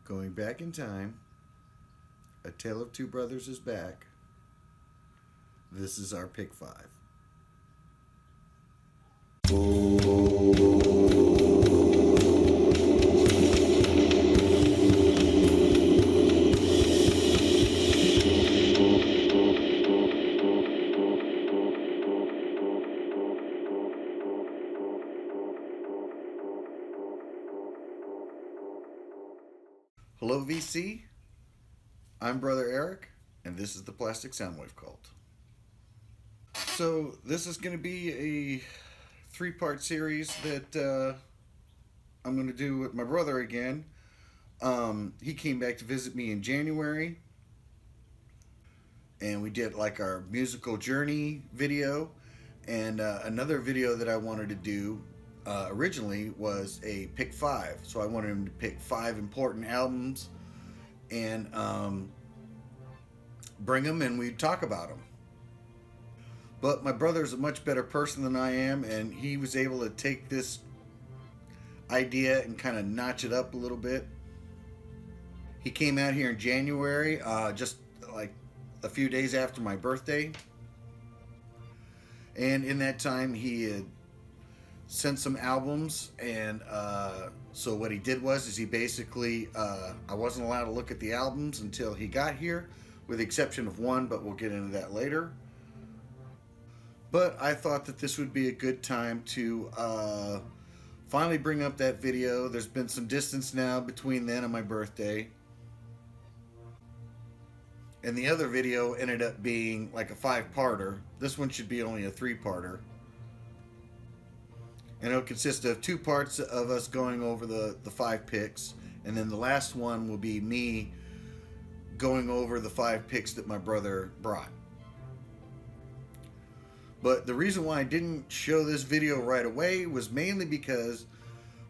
Going back in time, A Tale of Two Brothers is back. This is our pick five. Hello, VC. I'm Brother Eric, and this is the Plastic Soundwave Cult. So, this is going to be a three-part series that I'm going to do with my brother again. He came back to visit me in January, and we did like our musical journey video. And another video that I wanted to do originally was a pick five. So I wanted him to pick 5 important albums and bring them and we'd talk about them. But my brother's a much better person than I am, and he was able to take this idea and kind of notch it up a little bit. He came out here in January, just like a few days after my birthday. And in that time, he had sent some albums, and so what he did was he basically, I wasn't allowed to look at the albums until he got here, with the exception of one, but we'll get into that later. But I thought that this would be a good time to finally bring up that video. There's been some distance now between then and my birthday. And the other video ended up being like a 5-parter. This one should be only a 3-parter. And it'll consist of 2 parts of us going over the 5 picks. And then the last one will be me going over the 5 picks that my brother brought. But the reason why I didn't show this video right away was mainly because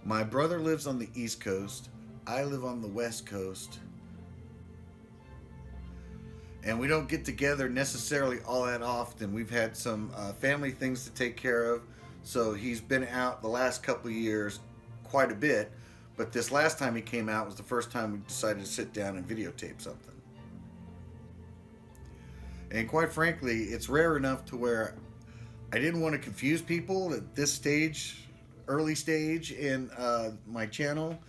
my brother lives on the East Coast. I live on the West Coast. And we don't get together necessarily all that often. We've had some family things to take care of. So he's been out the last couple of years quite a bit. But this last time he came out was the first time we decided to sit down and videotape something. And quite frankly, it's rare enough to where I didn't want to confuse people at this stage, early stage in my channel,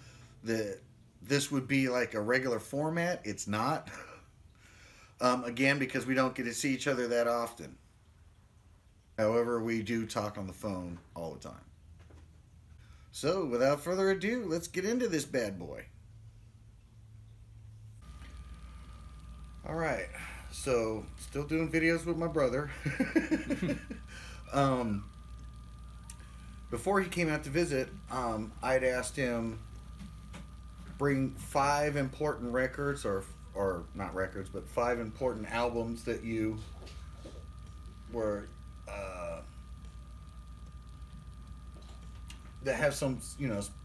that this would be like a regular format. It's not. Again, because we don't get to see each other that often. However, we do talk on the phone all the time. So, without further ado, let's get into this bad boy. Alright, so, still doing videos with my brother. Before he came out to visit, I'd asked him bring 5 important records, or not records, but 5 important albums that you were that have some,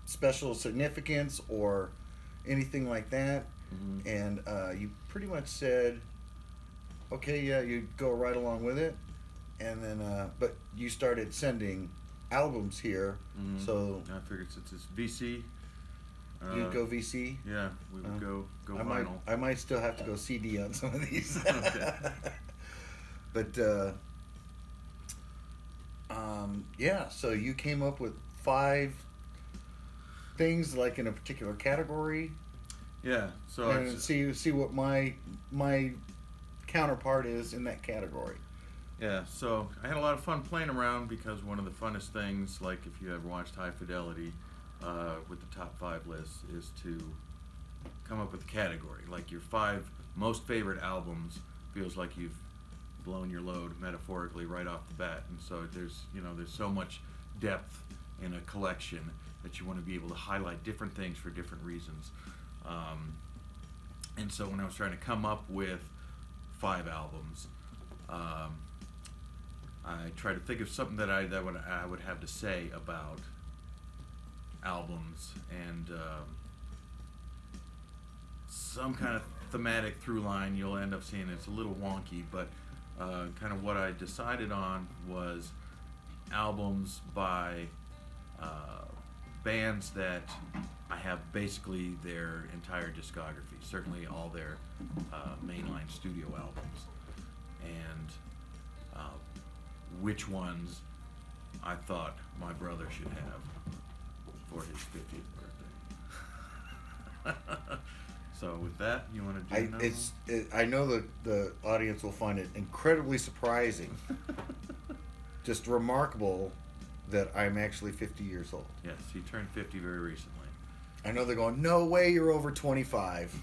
special significance or anything like that. Mm-hmm. And you pretty much said, okay, yeah, you go right along with it. And then, but you started sending albums here. Mm-hmm. So I figured since it's VC, you'd go VC. Yeah, we would go vinyl. I might still have to go CD on some of these. But yeah. So you came up with 5 things like in a particular category. Yeah. So and see what my counterpart is in that category. Yeah, so I had a lot of fun playing around because one of the funnest things, like if you ever watched High Fidelity with the top 5 lists, is to come up with a category. Like your 5 most favorite albums feels like you've blown your load metaphorically right off the bat. And so there's so much depth in a collection that you want to be able to highlight different things for different reasons. And so when I was trying to come up with 5 albums, I tried to think of something that I would have to say about albums, and some kind of thematic through line. You'll end up seeing it's a little wonky, but kind of what I decided on was albums by bands that I have basically their entire discography, certainly all their mainline studio albums, and which ones I thought my brother should have for his 50th birthday. So with that, you want to do another one? I know the audience will find it incredibly surprising, just remarkable that I'm actually 50 years old. Yes, he turned 50 very recently. I know they're going, no way you're over 25.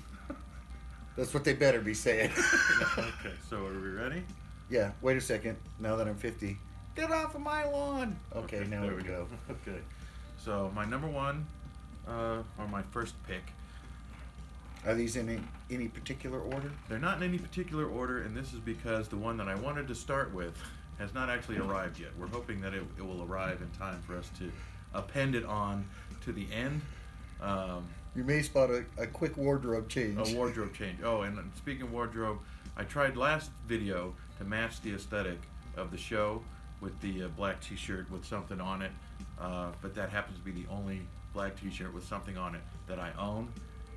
That's what they better be saying. Okay, so are we ready? Yeah, wait a second. Now that I'm 50, get off of my lawn. Okay, now there we go. Okay, so my number one, or my first pick, Are these in any particular order? they're not in any particular order, and this is because the one that I wanted to start with has not actually arrived yet. We're hoping that it will arrive in time for us to append it on to the end. You may spot a quick wardrobe change. A wardrobe change. Oh, and speaking of wardrobe, I tried last video to match the aesthetic of the show with the black t-shirt with something on it, but that happens to be the only black t-shirt with something on it that I own.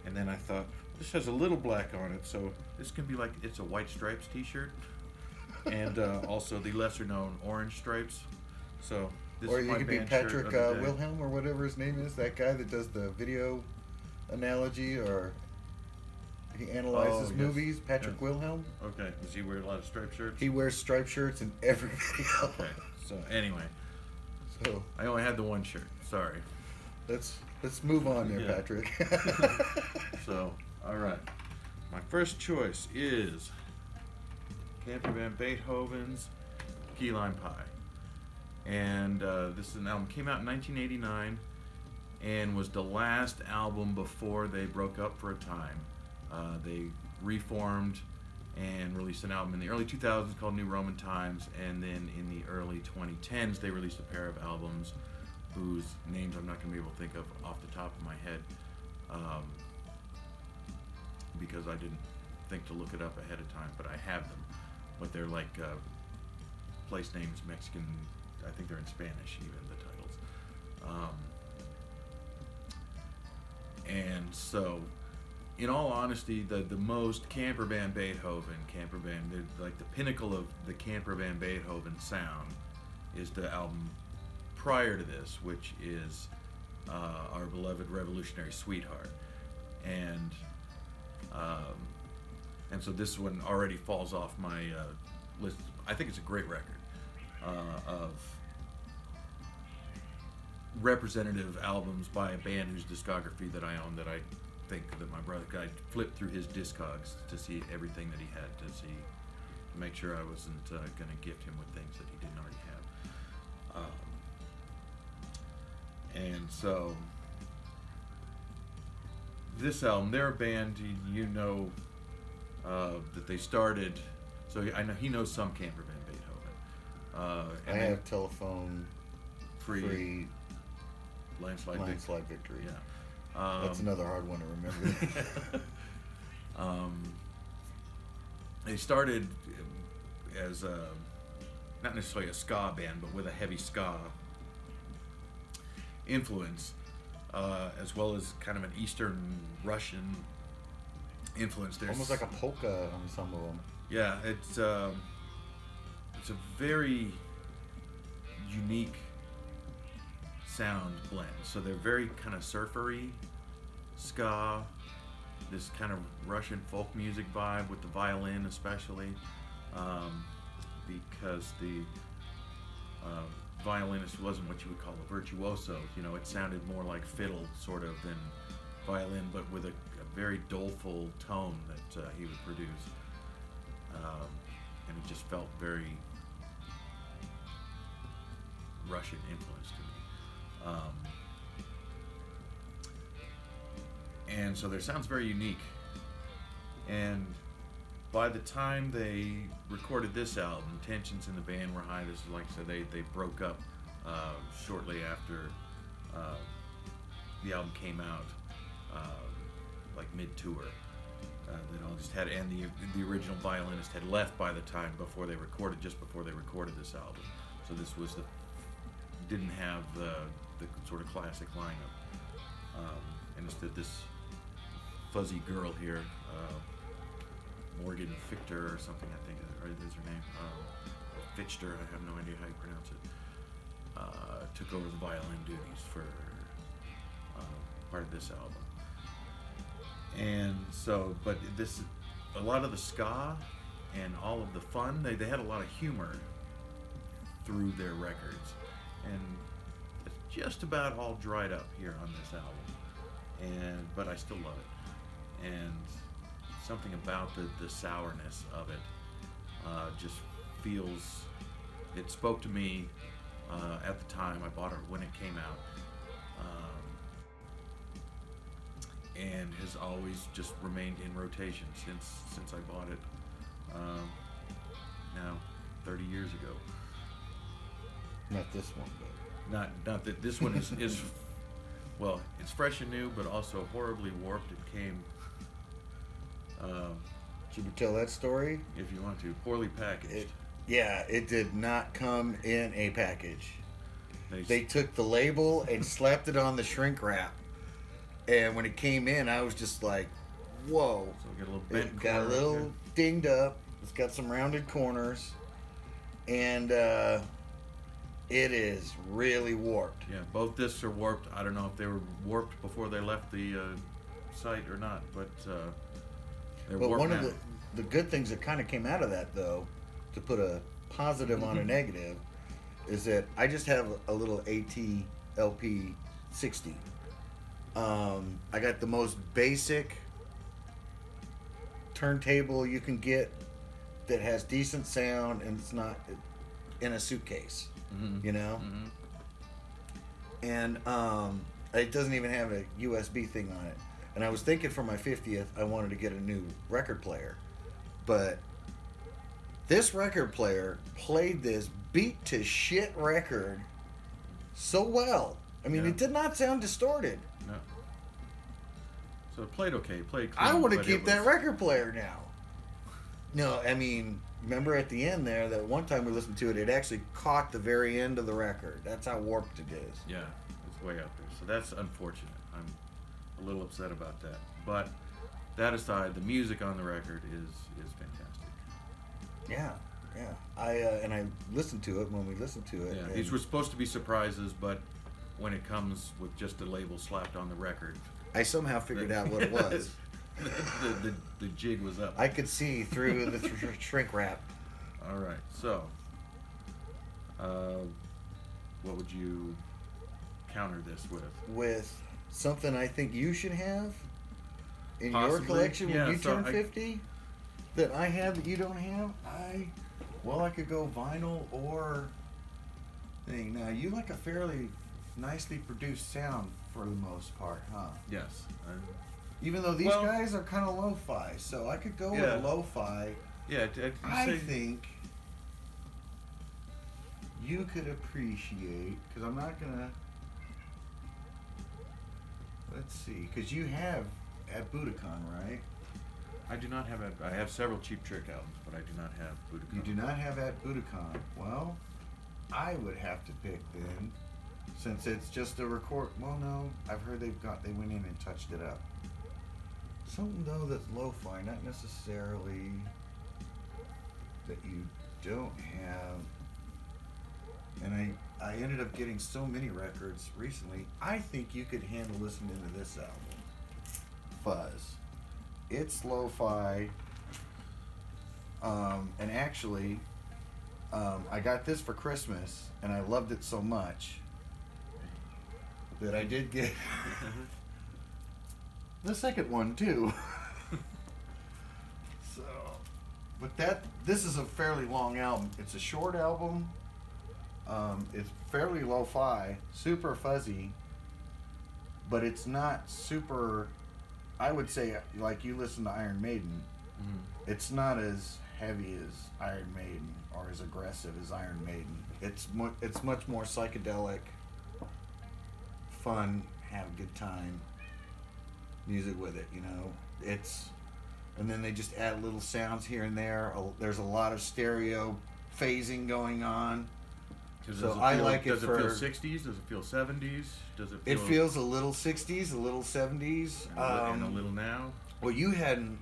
And then I thought, this has a little black on it, so this can be like, it's a White Stripes t-shirt. And also the lesser known Orange Stripes. So this Or is you my could be band shirt Patrick of the day. Wilhelm or whatever his name is, that guy that does the video analogy, or he analyzes yes. movies. Patrick Yes. Wilhelm. Okay, does he wear a lot of striped shirts? He wears striped shirts in every video. Okay, so anyway, So I only had the one shirt. Sorry. let's move on there, Yeah. Patrick. So, all right. My first choice is Camper Van Beethoven's Key Lime Pie. And this is an album, came out in 1989 and was the last album before they broke up for a time. They reformed and released an album in the early 2000s called New Roman Times, and then in the early 2010s they released a pair of albums whose names I'm not going to be able to think of off the top of my head, because I didn't think to look it up ahead of time, but I have them. But they're like place names, Mexican, I think they're in Spanish even, the titles. And so, in all honesty, the most Camper Van Beethoven, like the pinnacle of the Camper Van Beethoven sound is the album prior to this, which is our beloved Revolutionary Sweetheart. And so this one already falls off my list. I think it's a great record of representative albums by a band whose discography that I own, that I think that my brother, I flipped through his discogs to see everything that he had to see, to make sure I wasn't going to gift him with things that he didn't already have. And so this album, they're a band, you know, that they started, so I know he knows some Camper Van Beethoven. I And have telephone free Landslide landslide victory. Yeah. That's another hard one to remember. They started as not necessarily a ska band, but with a heavy ska influence, as well as kind of an Eastern Russian influence. There's Almost like a polka on some of them. Yeah, it's a very unique sound blend. So they're very kind of surfery ska, this kind of Russian folk music vibe with the violin especially, because the violinist wasn't what you would call a virtuoso. You know, it sounded more like fiddle sort of than violin, but with a very doleful tone that he would produce. And it just felt very Russian influence to me. And so their sound's very unique. And by the time they recorded this album, tensions in the band were high. This is, like I said, they broke up shortly after the album came out, like mid-tour. They all just had, and the original violinist had left by the time just before they recorded this album. So this was didn't have the sort of classic lineup. and it's this fuzzy girl here, Morgan Fichter or something, I think is her name, or Fichter, I have no idea how you pronounce it, took over the violin duties for part of this album. And so, but a lot of the ska and all of the fun, they had a lot of humor through their records, and it's just about all dried up here on this album, but I still love it, and something about the sourness of it just feels, it spoke to me at the time. I bought it when it came out, and has always just remained in rotation since I bought it now 30 years ago. Not this one, but Not that this one is well, it's fresh and new, but also horribly warped. It came, should we tell that story? if you want to, poorly packaged. It did not come in a package. They They took the label and slapped it on the shrink wrap, and when it came in, I was just like, "Whoa!" so we got a little bent It got a corner up little here. dinged up. It's got some rounded corners, and it is really warped. Yeah, both discs are warped. I don't know if they were warped before they left the site or not, but they're But warped one now. of the good things that kind of came out of that, though, to put a positive on a negative, is that I just have a little AT LP 60. I got the most basic turntable you can get that has decent sound and it's not in a suitcase, Mhm. you know? Mhm. And it doesn't even have a USB thing on it. And I was thinking for my 50th, I wanted to get a new record player. But this record player played this beat to shit record so well. I mean, Yeah. it did not sound distorted. No. So it played okay. Played I clean, want to but keep it that was- record player now. No, I mean, remember at the end there, that one time we listened to it, it actually caught the very end of the record. That's how warped it is. Yeah, it's way out there. So that's unfortunate. I'm a little upset about that. But that aside, the music on the record is fantastic. Yeah, yeah. And I listened to it when we listened to it. Yeah, and these were supposed to be surprises, but when it comes with just a label slapped on the record, I somehow figured out what it was. the jig was up. I could see through the shrink wrap. All right, so what would you counter this with? With something I think you should have in your Possibly, collection when yeah, you so turn I- 50 that I have that you don't have. I could go vinyl or thing. Now you like a fairly nicely produced sound for the most part, huh? Yes. Even though these Well- guys are kind of lo-fi, so I could go Yeah. with lo-fi. Yeah, I think you could appreciate, because I'm not gonna. Let's see, because you have at Budokan, right? I do not have I have several Cheap Trick albums, but I do not have Budokan. You do not have at Budokan. Well, I would have to pick then, since it's just a record. Well, no, I've heard they went in and touched it up. Something though that's lo-fi, not necessarily that you don't have. And I ended up getting so many records recently. I think you could handle listening to this album, Fuzz. It's lo-fi. And actually, I got this for Christmas, and I loved it so much that I did get the second one too. So, but this is a fairly long album. It's a short album. It's fairly lo-fi, super fuzzy, but it's not super. I would say, like you listen to Iron Maiden, it's not as heavy as Iron Maiden or as aggressive as Iron Maiden. It's much more psychedelic, fun, have a good time music with it. You know, and then they just add little sounds here and there. There's a lot of stereo phasing going on. So I like it does for. it feel 60s? Does it feel 70s? Does it feel It feels a little 60s, a little 70s. and a little now? Well, you hadn't.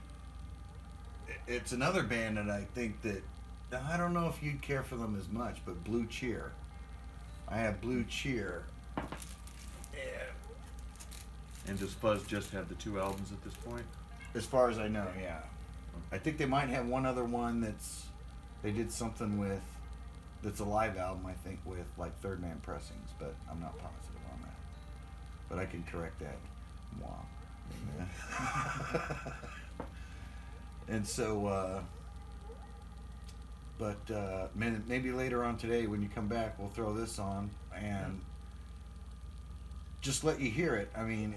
It's another band that I think that. I don't know if you'd care for them as much, but Blue Cheer. I have Blue Cheer. And does Fuzz just have the 2 albums at this point? As far as I know, yeah. I think they might have one other one they did something with, that's a live album, I think, with like Third Man Pressings, but I'm not positive on that. But I can correct that. Mwah. And so, maybe later on today when you come back, we'll throw this on and just let you hear it. I mean,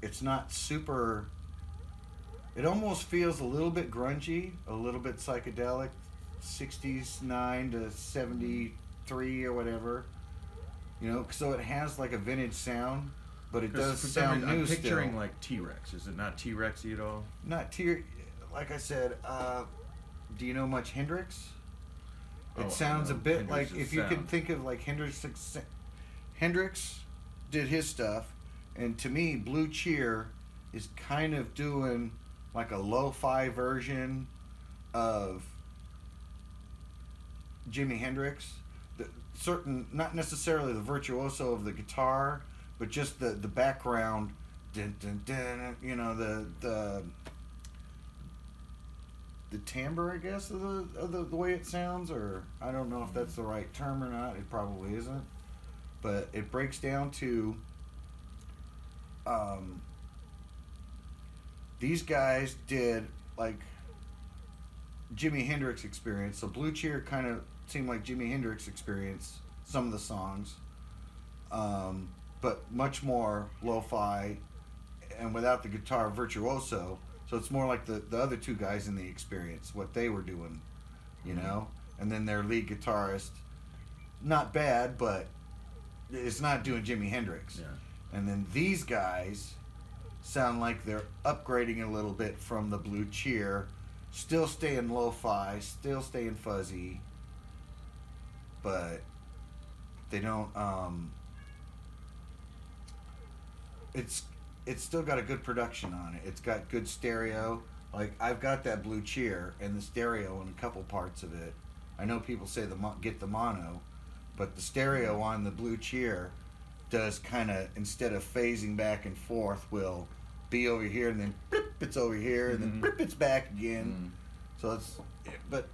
it's not super. It almost feels a little bit grungy, a little bit psychedelic, 69 to 73 or whatever. You know, so it has like a vintage sound, but it does sound new I'm picturing still. like T-Rex. Is it not T-Rexy at all? Not like I said. Do you know much Hendrix? It Oh, sounds I a know bit like Hendrix's if you could sound. think of like Hendrix. Hendrix did his stuff, and to me, Blue Cheer is kind of doing like a lo-fi version of Jimi Hendrix. Not necessarily the virtuoso of the guitar, but just the background, dun, dun, dun, you know, the timbre, I guess, of the way it sounds, or I don't know if that's the right term or not. It probably isn't, but it breaks down to these guys did like Jimi Hendrix experience. So Blue Cheer kind of seemed like Jimi Hendrix experience, some of the songs, but much more lo-fi and without the guitar virtuoso. So it's more like the other 2 guys in the experience, what they were doing, you know? And then their lead guitarist, not bad, but it's not doing Jimi Hendrix. Yeah. And then these guys sound like they're upgrading a little bit from the Blue Cheer, still staying lo-fi, still staying fuzzy, but they don't. It's still got a good production on it. It's got good stereo. Like I've got that Blue Cheer and the stereo in a couple parts of it. I know people say get the mono, but the stereo on the Blue Cheer does kind of, instead of phasing back and forth, will be over here and then blip, it's over here and then blip, it's back again. So it's, but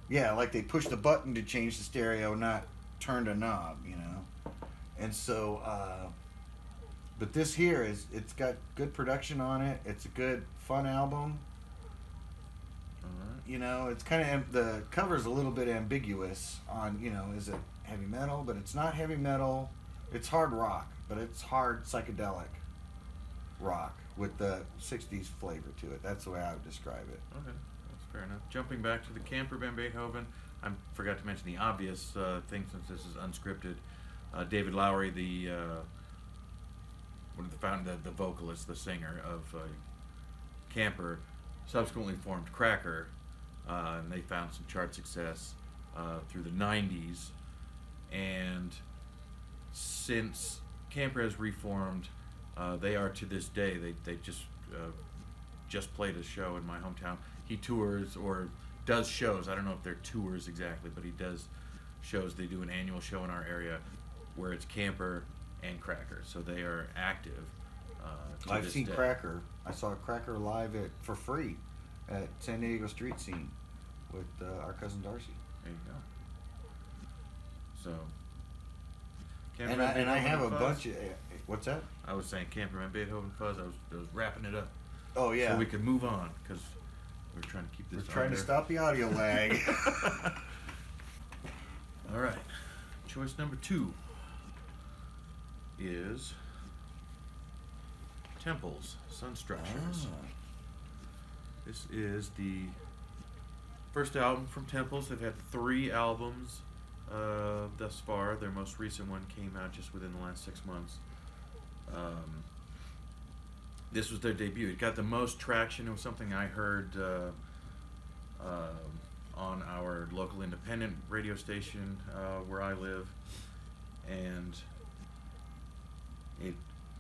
yeah, like they pushed a button to change the stereo, not turned a knob, you know. And so, but this here it's got good production on it. It's a good, fun album. Alright. You know, it's kind of, the cover's a little bit ambiguous on, you know, is it heavy metal? But it's not heavy metal. It's hard rock, but it's hard psychedelic rock with the 60s flavor to it. That's the way I would describe it. Okay, that's fair enough. Jumping back to the Camper Van Beethoven, I forgot to mention the obvious thing since this is unscripted. David Lowery, one of the vocalist, the singer of Camper, subsequently formed Cracker, and they found some chart success through the 90s. And since Camper has reformed, they are to this day, they just played a show in my hometown. He tours or does shows. I don't know if they're tours exactly, but he does shows. They do an annual show in our area where it's Camper and Cracker, so they are active. I've seen Cracker. I saw Cracker live for free at San Diego Street Scene with our cousin Darcy. There you go. So, And I have a bunch of. What's that? I was saying Camperman Beethoven Fuzz. I was wrapping it up. Oh yeah. So we could move on because we're trying to keep this. We're trying to under. stop the audio lag. All right. Choice number 2 is Temples, Sun Structures. This is the first album from Temples. They've had 3 albums thus far. Their most recent one came out just within the last 6 months. This was their debut. It got the most traction. It was something I heard on our local independent radio station where I live, and it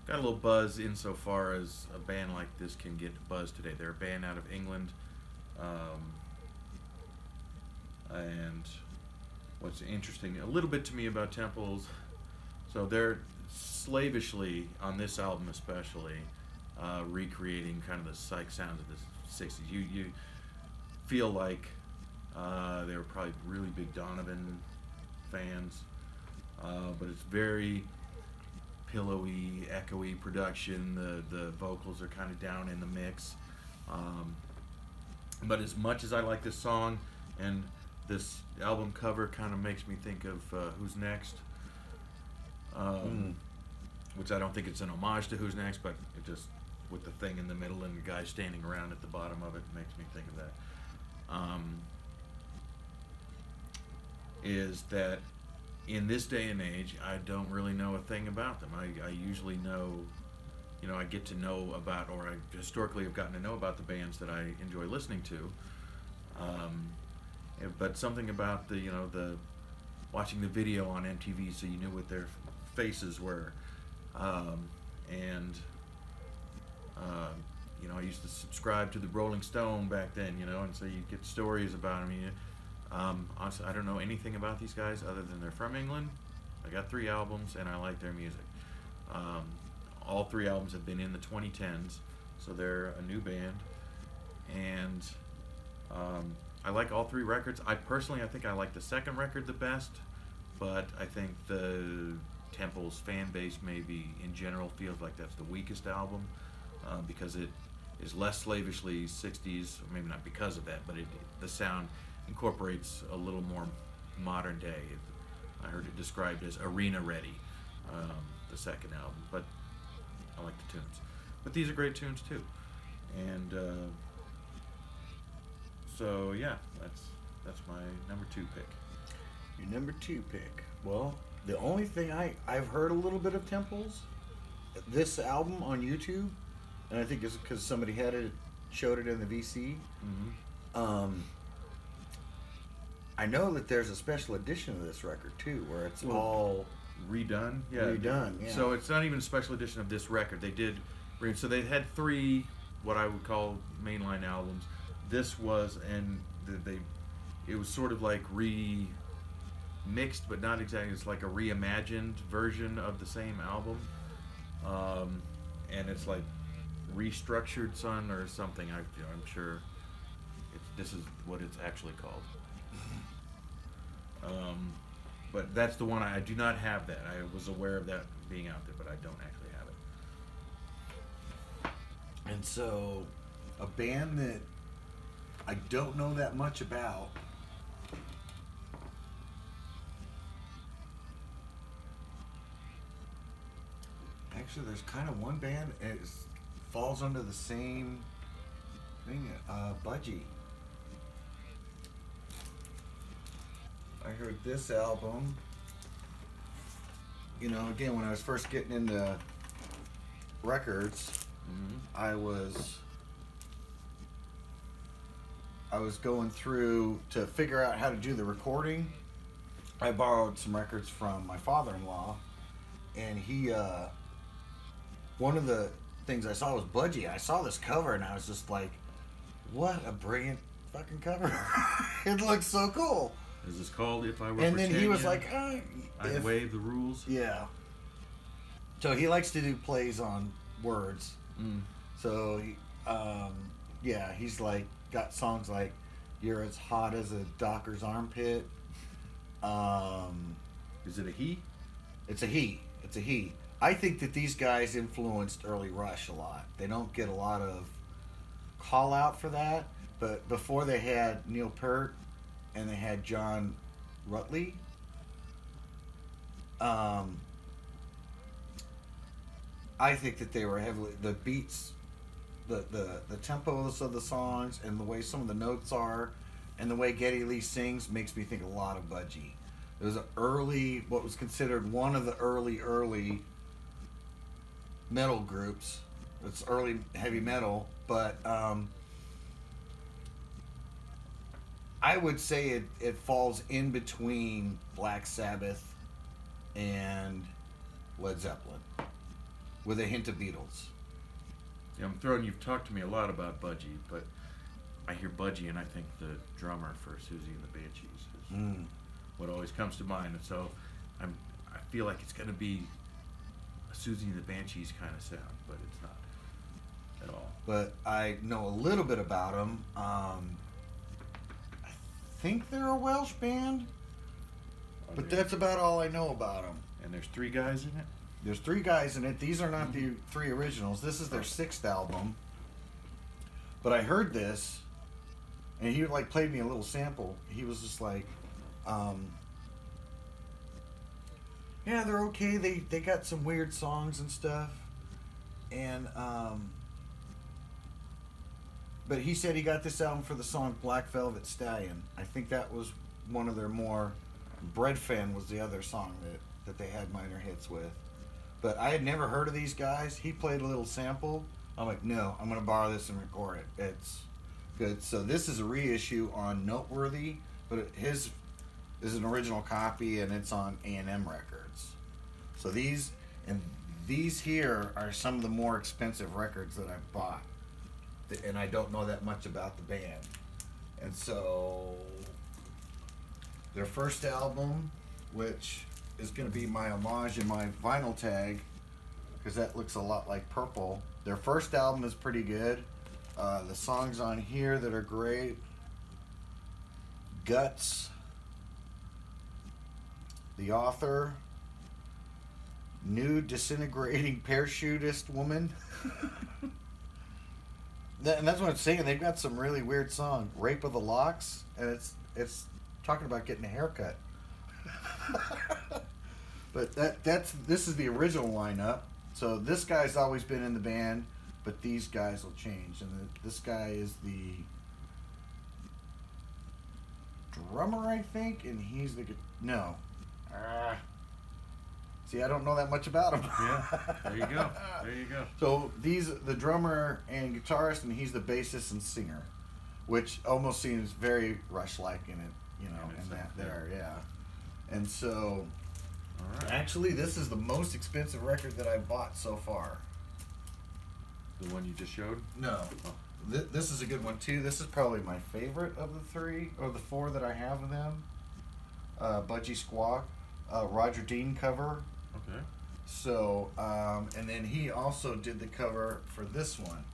got a little buzz insofar as a band like this can get buzz today. They're a band out of England, and what's interesting a little bit to me about Temples, so they're slavishly on this album especially recreating kind of the psych sounds of the 60s. You feel like they were probably really big Donovan fans, but it's very pillowy, echoey production. The vocals are kind of down in the mix. But as much as I like this song, and this album cover kind of makes me think of Who's Next, which I don't think it's an homage to Who's Next, but it just, with the thing in the middle and the guy standing around at the bottom of it, makes me think of that. Is that in this day and age, I don't really know a thing about them. I usually know, I get to know about, or I historically have gotten to know about the bands that I enjoy listening to. But something about the watching the video on MTV, so you knew what their faces were, and I used to subscribe to the Rolling Stone back then, and so you get stories about them. Honestly, I don't know anything about these guys other than they're from England. I got 3 albums and I like their music. All 3 albums have been in the 2010s, so they're a new band, and I like all 3 records. I think I like the second record the best, but I think the Temples fan base maybe in general feels like that's the weakest album, because it is less slavishly 60s, or maybe not because of that, but the sound incorporates a little more modern day. I heard it described as arena ready, the second album, but I like the tunes. But these are great tunes too. And so yeah, that's my number 2 pick. Your number 2 pick. Well, the only thing I've heard a little bit of Temples, this album on YouTube, and I think it's because somebody showed it in the VC. Mm-hmm. I know that there's a special edition of this record too, where it's all redone. Yeah, redone. Yeah. So it's not even a special edition of this record. They did, so they had 3 what I would call mainline albums. This was, and it was sort of like remixed, but not exactly. It's like a reimagined version of the same album, and it's like Restructured Sun or something. I'm sure this is what it's actually called. But that's the one I do not have. That I was aware of that being out there, but I don't actually have it. And so, a band that I don't know that much about. Actually, there's kind of one band it falls under the same thing. Budgie. I heard this album. Again, when I was first getting into records, I was going through to figure out how to do the recording. I borrowed some records from my father-in-law, and he one of the things I saw was Budgie. I saw this cover and I was just like, what a brilliant fucking cover. It looks so cool. Is this called If I Were And then he was Britannia? like, I'd waive the rules. Yeah. So he likes to do plays on words. So, he's like got songs like "You're as Hot as a Docker's Armpit." Is it a he? It's a he. It's a he. I think that these guys influenced early Rush a lot. They don't get a lot of call out for that, but before they had Neil Peart and they had John Rutley. I think that they were heavily the beats, the tempos of the songs, and the way some of the notes are, and the way Geddy Lee sings makes me think a lot of Budgie. It was what was considered one of the early metal groups. It's early heavy metal, but I I would say it falls in between Black Sabbath and Led Zeppelin, with a hint of Beatles. Yeah, you've talked to me a lot about Budgie, but I hear Budgie and I think the drummer for Susie and the Banshees is what always comes to mind. And so I feel like it's going to be a Susie and the Banshees kind of sound, but it's not at all. But I know a little bit about them. I think they're a Welsh band, but that's about all I know about them. And there's 3 guys in it? There's 3 guys in it. These are not the 3 originals. This is their 6th album. But I heard this, and he like played me a little sample. He was just like, yeah, they're okay. They got some weird songs and stuff, and but he said he got this album for the song Black Velvet Stallion. I think that was one of their more. Bread Fan was the other song that they had minor hits with. But I had never heard of these guys. He played a little sample. I'm like, no, I'm going to borrow this and record it. It's good. So this is a reissue on Noteworthy, but his is an original copy, and it's on A&M Records. So these here are some of the more expensive records that I've bought. And I don't know that much about the band. And so their first album, which is going to be my homage in my vinyl tag, because that looks a lot like Purple. Their first album is pretty good. The songs on here that are great: Guts, The Author, Nude Disintegrating Parachutist Woman. And that's what I'm saying. They've got some really weird songs. Rape of the Locks, and it's talking about getting a haircut. But this is the original lineup. So this guy's always been in the band, but these guys will change. And this guy is the drummer, I think, and he's the no. See, I don't know that much about him. Yeah, there you go. There you go. So the drummer and guitarist, and he's the bassist and singer, which almost seems very Rush-like in it, in that there, yeah. And so, actually, this is the most expensive record that I've bought so far. The one you just showed? No. This is a good one, too. This is probably my favorite of the 3, or the 4 that I have of them. Budgie Squawk, Roger Dean cover. Okay. So, and then he also did the cover for this one.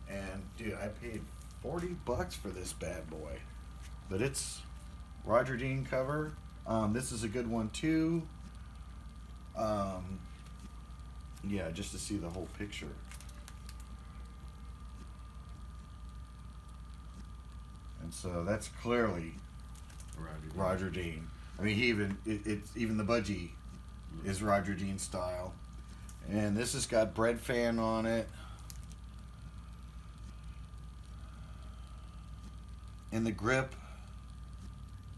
And, dude, I paid $40 for this bad boy. But it's Roger Dean cover. This is a good one, too. Yeah, just to see the whole picture. And so that's clearly Roger Dean. I mean, it's even the budgie is Roger Dean style. And this has got Bread Fan on it. In the grip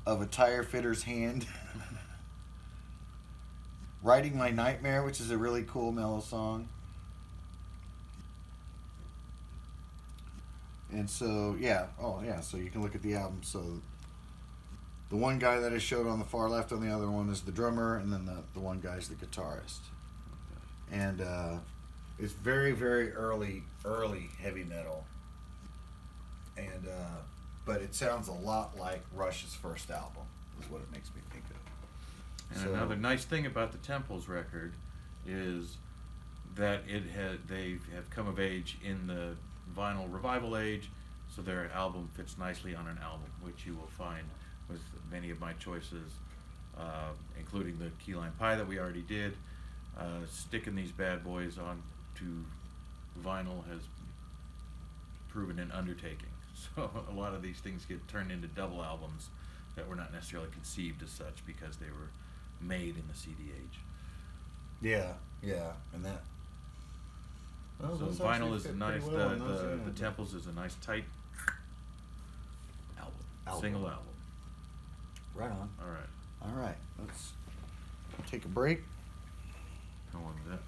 of a tire fitter's hand. Writing My Nightmare, which is a really cool mellow song. And so, so you can look at the album. So the one guy that I showed on the far left on the other one is the drummer, and then the one guy's the guitarist. And it's very, very early heavy metal. And but it sounds a lot like Rush's first album, is what it makes me think of. And another nice thing about the Temples record is that they have come of age in the vinyl revival age, so their album fits nicely on an album, which you will find with many of my choices, including the key lime pie that we already did. Sticking these bad boys on to vinyl has proven an undertaking. So a lot of these things get turned into double albums that were not necessarily conceived as such because they were made in the CD age. Yeah, and that. Well, so vinyl is a nice. The Temples is a nice tight album. Single album. Right on. All right. All right. Let's take a break. How long is that?